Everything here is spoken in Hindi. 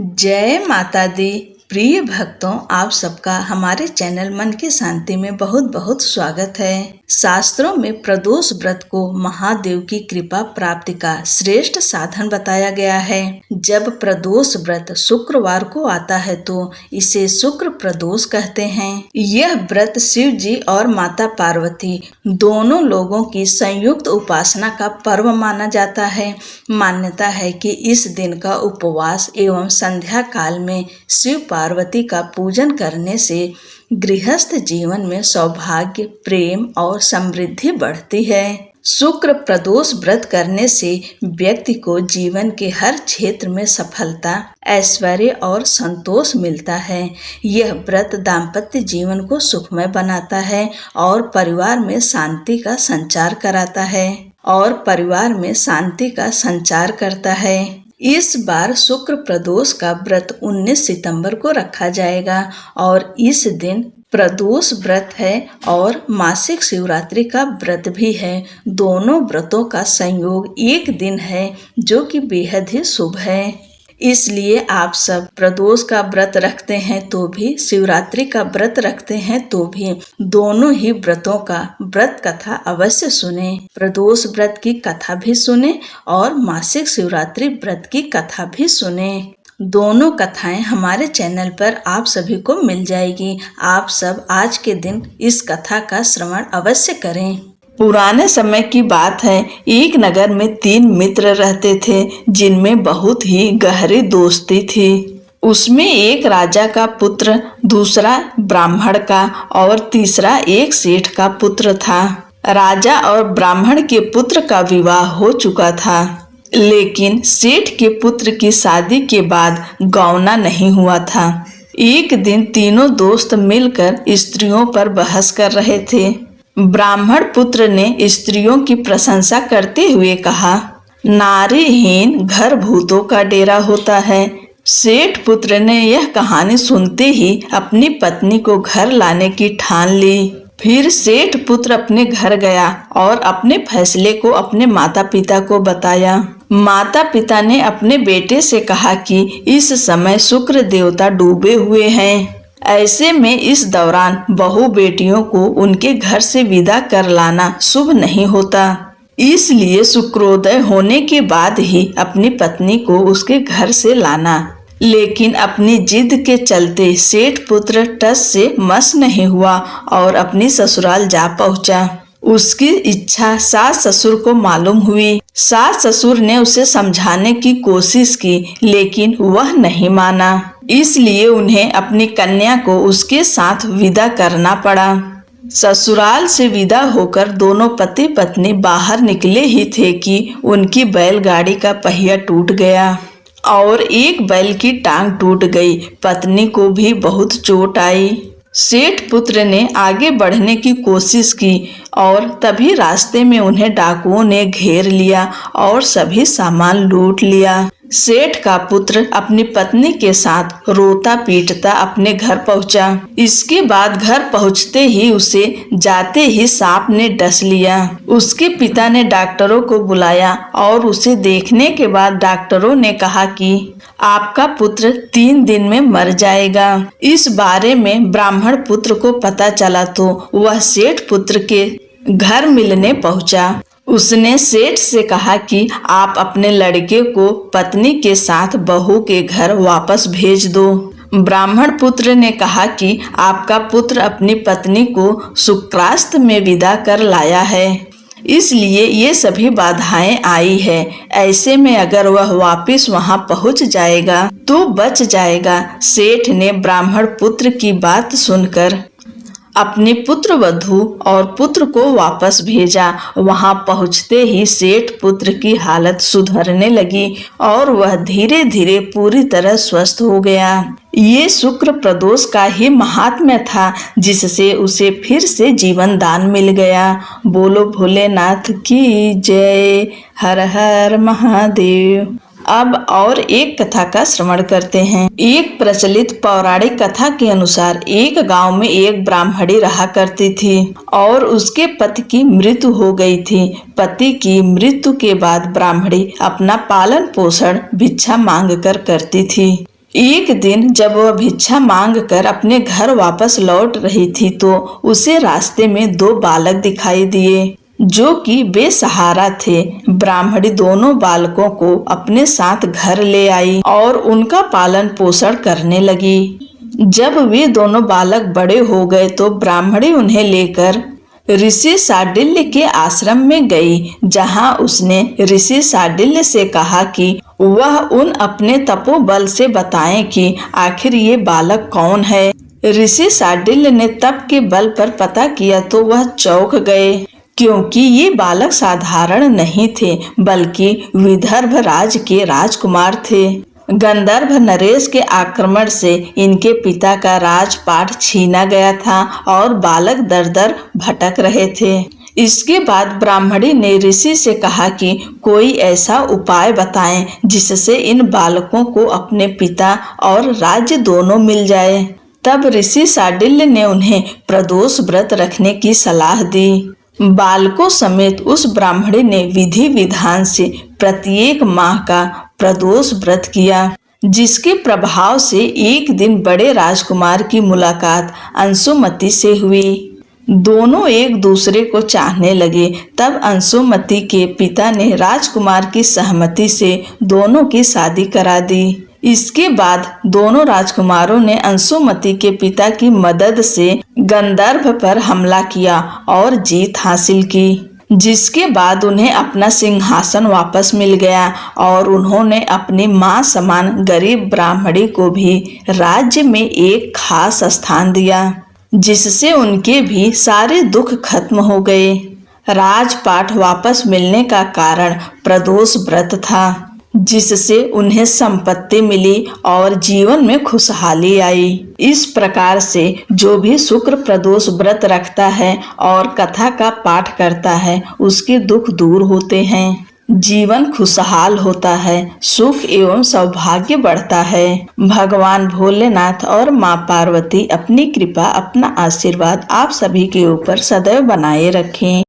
जय माता दी। प्रिय भक्तों, आप सबका हमारे चैनल मन की शांति में बहुत बहुत स्वागत है। शास्त्रों में प्रदोष व्रत को महादेव की कृपा प्राप्ति का श्रेष्ठ साधन बताया गया है। जब प्रदोष व्रत शुक्रवार को आता है तो इसे शुक्र प्रदोष कहते हैं। यह व्रत शिव जी और माता पार्वती दोनों लोगों की संयुक्त उपासना का पर्व माना जाता है। मान्यता है कि इस दिन का उपवास एवं संध्या काल में शिव पार्वती का पूजन करने से गृहस्थ जीवन में सौभाग्य, प्रेम और समृद्धि बढ़ती है। शुक्र प्रदोष व्रत करने से व्यक्ति को जीवन के हर क्षेत्र में सफलता, ऐश्वर्य और संतोष मिलता है। यह व्रत दाम्पत्य जीवन को सुखमय बनाता है और परिवार में शांति का संचार करता है। इस बार शुक्र प्रदोष का व्रत 19 सितंबर को रखा जाएगा और इस दिन प्रदोष व्रत है और मासिक शिवरात्रि का व्रत भी है। दोनों व्रतों का संयोग एक दिन है जो कि बेहद ही शुभ है। इसलिए आप सब प्रदोष का व्रत रखते हैं तो भी, शिवरात्रि का व्रत रखते हैं तो भी, दोनों ही व्रतों का व्रत कथा अवश्य सुने। प्रदोष व्रत की कथा भी सुने और मासिक शिवरात्रि व्रत की कथा भी सुने। दोनों कथाएं हमारे चैनल पर आप सभी को मिल जाएगी। आप सब आज के दिन इस कथा का श्रवण अवश्य करें। पुराने समय की बात है। एक नगर में 3 मित्र रहते थे जिनमें बहुत ही गहरी दोस्ती थी। उसमें एक राजा का पुत्र, दूसरा ब्राह्मण का और तीसरा एक सेठ का पुत्र था। राजा और ब्राह्मण के पुत्र का विवाह हो चुका था, लेकिन सेठ के पुत्र की शादी के बाद गौना नहीं हुआ था। एक दिन तीनों दोस्त मिलकर स्त्रियों पर बहस कर रहे थे। ब्राह्मण पुत्र ने स्त्रियों की प्रशंसा करते हुए कहा, नारीहीन घर भूतों का डेरा होता है। सेठ पुत्र ने यह कहानी सुनते ही अपनी पत्नी को घर लाने की ठान ली। फिर सेठ पुत्र अपने घर गया और अपने फैसले को अपने माता पिता को बताया। माता पिता ने अपने बेटे से कहा कि इस समय शुक्र देवता डूबे हुए हैं। ऐसे में इस दौरान बहू बेटियों को उनके घर से विदा कर लाना शुभ नहीं होता। इसलिए शुक्रोदय होने के बाद ही अपनी पत्नी को उसके घर से लाना। लेकिन अपनी जिद के चलते सेठ पुत्र टस से मस नहीं हुआ और अपनी ससुराल जा पहुंचा। उसकी इच्छा सास ससुर को मालूम हुई। सास ससुर ने उसे समझाने की कोशिश की, लेकिन वह नहीं माना। इसलिए उन्हें अपनी कन्या को उसके साथ विदा करना पड़ा। ससुराल से विदा होकर दोनों पति पत्नी बाहर निकले ही थे कि उनकी बैलगाड़ी का पहिया टूट गया और एक बैल की टांग टूट गई। पत्नी को भी बहुत चोट आई। सेठ पुत्र ने आगे बढ़ने की कोशिश की और तभी रास्ते में उन्हें डाकुओं ने घेर लिया और सभी सामान लूट लिया। सेठ का पुत्र अपनी पत्नी के साथ रोता पीटता अपने घर पहुंचा। इसके बाद घर पहुंचते ही उसे जाते ही सांप ने डस लिया। उसके पिता ने डॉक्टरों को बुलाया और उसे देखने के बाद डॉक्टरों ने कहा कि आपका पुत्र 3 दिन में मर जाएगा। इस बारे में ब्राह्मण पुत्र को पता चला तो वह सेठ पुत्र के घर मिलने पहुंचा। उसने सेठ से कहा कि आप अपने लड़के को पत्नी के साथ बहू के घर वापस भेज दो। ब्राह्मण पुत्र ने कहा कि आपका पुत्र अपनी पत्नी को शुक्रास्त में विदा कर लाया है, इसलिए ये सभी बाधाएं आई है। ऐसे में अगर वह वापस वहां पहुंच जाएगा तो बच जाएगा। सेठ ने ब्राह्मण पुत्र की बात सुनकर अपनी पुत्र वधू और पुत्र को वापस भेजा। वहां पहुंचते ही सेठ पुत्र की हालत सुधरने लगी और वह धीरे धीरे पूरी तरह स्वस्थ हो गया। ये शुक्र प्रदोष का ही महात्म्य था जिससे उसे फिर से जीवन दान मिल गया। बोलो भोलेनाथ की जय। हर हर महादेव। अब और एक कथा का श्रवण करते हैं। एक प्रचलित पौराणिक कथा के अनुसार एक गांव में एक ब्राह्मणी रहा करती थी और उसके पति की मृत्यु हो गई थी। पति की मृत्यु के बाद ब्राह्मणी अपना पालन पोषण भिक्षा मांग कर करती थी। एक दिन जब वह भिक्षा मांगकर अपने घर वापस लौट रही थी तो उसे रास्ते में दो बालक दिखाई दिए जो कि बेसहारा थे। ब्राह्मणी दोनों बालकों को अपने साथ घर ले आई और उनका पालन पोषण करने लगी। जब वे दोनों बालक बड़े हो गए तो ब्राह्मणी उन्हें लेकर ऋषि शांडिल्य के आश्रम में गई, जहां उसने ऋषि शांडिल्य से कहा कि वह उन अपने तपोबल से बताएं कि आखिर ये बालक कौन है। ऋषि शांडिल्य ने तप के बल पर पता किया तो वह चौंक गए, क्योंकि ये बालक साधारण नहीं थे बल्कि विदर्भ राज के राजकुमार थे। गंधर्व नरेश के आक्रमण से इनके पिता का राजपाट छीना गया था और बालक दर दर भटक रहे थे। इसके बाद ब्राह्मणी ने ऋषि से कहा कि कोई ऐसा उपाय बताएं जिससे इन बालकों को अपने पिता और राज्य दोनों मिल जाए। तब ऋषि शांडिल्य ने उन्हें प्रदोष व्रत रखने की सलाह दी। बालकों समेत उस ब्राह्मणी ने विधि विधान से प्रत्येक माह का प्रदोष व्रत किया, जिसके प्रभाव से एक दिन बड़े राजकुमार की मुलाकात अंशुमति से हुई। दोनों एक दूसरे को चाहने लगे। तब अंशुमति के पिता ने राजकुमार की सहमति से दोनों की शादी करा दी। इसके बाद दोनों राजकुमारों ने अंशुमति के पिता की मदद से गंधर्व पर हमला किया और जीत हासिल की, जिसके बाद उन्हें अपना सिंहासन वापस मिल गया और उन्होंने अपनी मां समान गरीब ब्राह्मणी को भी राज्य में एक खास स्थान दिया, जिससे उनके भी सारे दुख खत्म हो गए। राजपाट वापस मिलने का कारण प्रदोष व्रत था, जिससे उन्हें संपत्ति मिली और जीवन में खुशहाली आई। इस प्रकार से जो भी शुक्र प्रदोष व्रत रखता है और कथा का पाठ करता है उसके दुख दूर होते हैं, जीवन खुशहाल होता है, सुख एवं सौभाग्य बढ़ता है। भगवान भोलेनाथ और माँ पार्वती अपनी कृपा अपना आशीर्वाद आप सभी के ऊपर सदैव बनाए रखें।